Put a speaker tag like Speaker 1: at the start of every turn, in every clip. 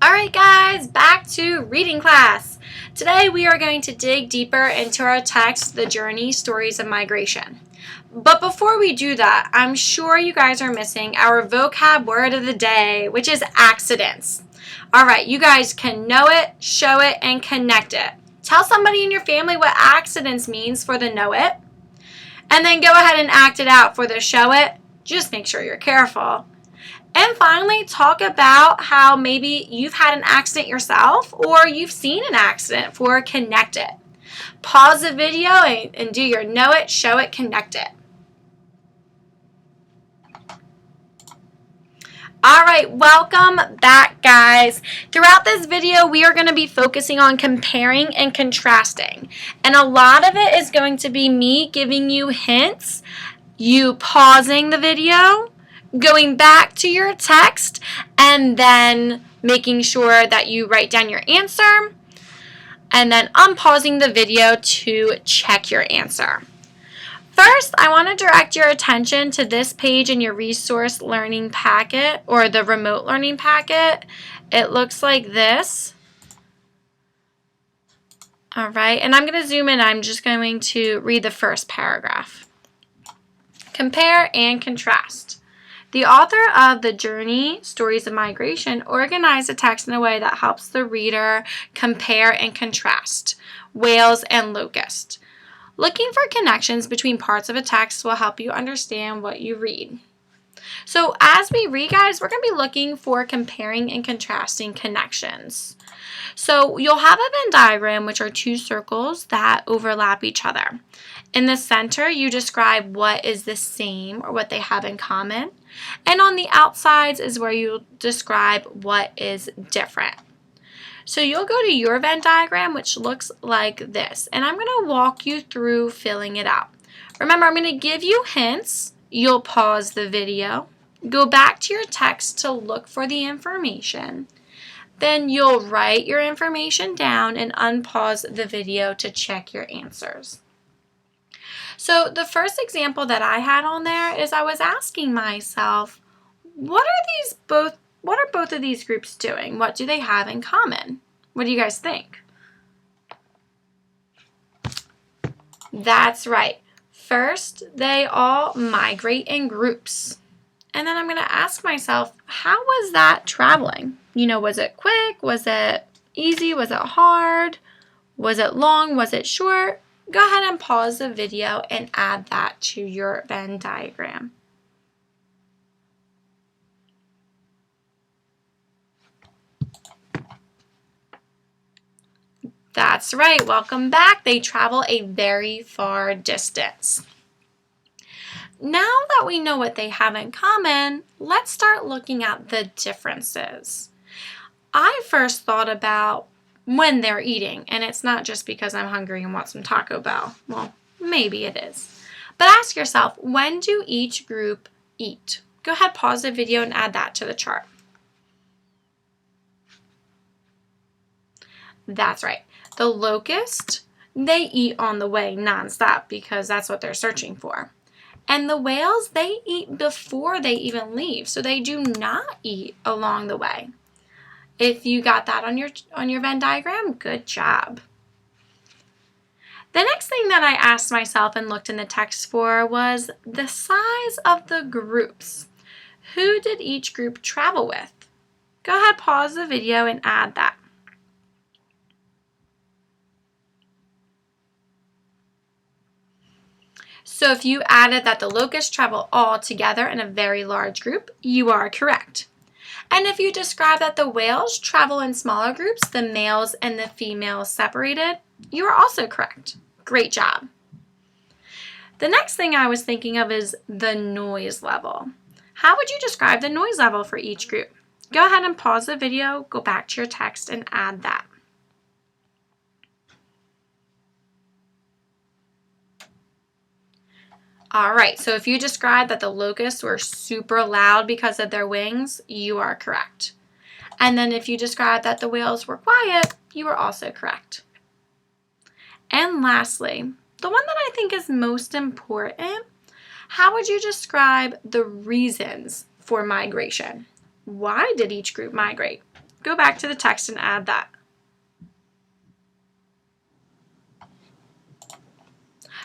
Speaker 1: Alright guys, back to reading class. Today we are going to dig deeper into our text, The Journey, Stories of Migration. But before we do that, I'm sure you guys are missing our vocab word of the day, which is accidents. Alright, you guys can know it, show it, and connect it. Tell somebody in your family what accidents means for the know it, and then go ahead and act it out for the show it. Just make sure you're careful. And finally, talk about how maybe you've had an accident yourself or you've seen an accident for connect it. Pause the video and do your know it, show it, connect it. Alright, welcome back guys. Throughout this video, we are going to be focusing on comparing and contrasting. And a lot of it is going to be me giving you hints, you pausing the video, going back to your text, and then making sure that you write down your answer, and then unpausing the video to check your answer. First, I want to direct your attention to this page in your resource learning packet or the remote learning packet. It looks like this. All right, and I'm going to zoom in. I'm just going to read the first paragraph. Compare and contrast. The author of The Journey, Stories of Migration organized the text in a way that helps the reader compare and contrast whales and locust. Looking for connections between parts of a text will help you understand what you read. So as we read, guys, we're going to be looking for comparing and contrasting connections. So you'll have a Venn diagram, which are two circles that overlap each other. In the center, you describe what is the same or what they have in common. And on the outsides is where you describe what is different. So you'll go to your Venn diagram, which looks like this. And I'm going to walk you through filling it out. Remember, I'm going to give you hints. You'll pause the video. Go back to your text to look for the information. Then you'll write your information down and unpause the video to check your answers. So the first example that I had on there is I was asking myself, what are both of these groups doing? What do they have in common? What do you guys think? That's right. First, they all migrate in groups. And then I'm going to ask myself, how was that traveling? Was it quick? Was it easy? Was it hard? Was it long? Was it short? Go ahead and pause the video and add that to your Venn diagram. That's right. Welcome back. They travel a very far distance. Now that we know what they have in common, let's start looking at the differences. I first thought about when they're eating, and it's not just because I'm hungry and want some Taco Bell. Well, maybe it is. But ask yourself, when do each group eat? Go ahead, pause the video and add that to the chart. That's right. The locust, they eat on the way nonstop because that's what they're searching for. And the whales, they eat before they even leave, so they do not eat along the way. If you got that on your Venn diagram, good job. The next thing that I asked myself and looked in the text for was the size of the groups. Who did each group travel with? Go ahead, pause the video and add that. So if you added that the locusts travel all together in a very large group, you are correct. And if you describe that the whales travel in smaller groups, the males and the females separated, you are also correct. Great job. The next thing I was thinking of is the noise level. How would you describe the noise level for each group? Go ahead and pause the video, go back to your text, and add that. All right, so if you describe that the locusts were super loud because of their wings, you are correct. And then if you describe that the whales were quiet, you are also correct. And lastly, the one that I think is most important, how would you describe the reasons for migration? Why did each group migrate? go back to the text and add that.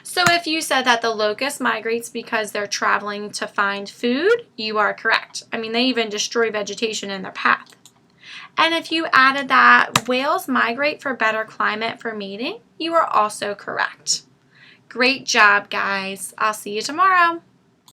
Speaker 1: So if you said that the locust migrates because they're traveling to find food, you are correct. I mean, they even destroy vegetation in their path. And if you added that whales migrate for better climate for mating, you are also correct. Great job, guys. I'll see you tomorrow.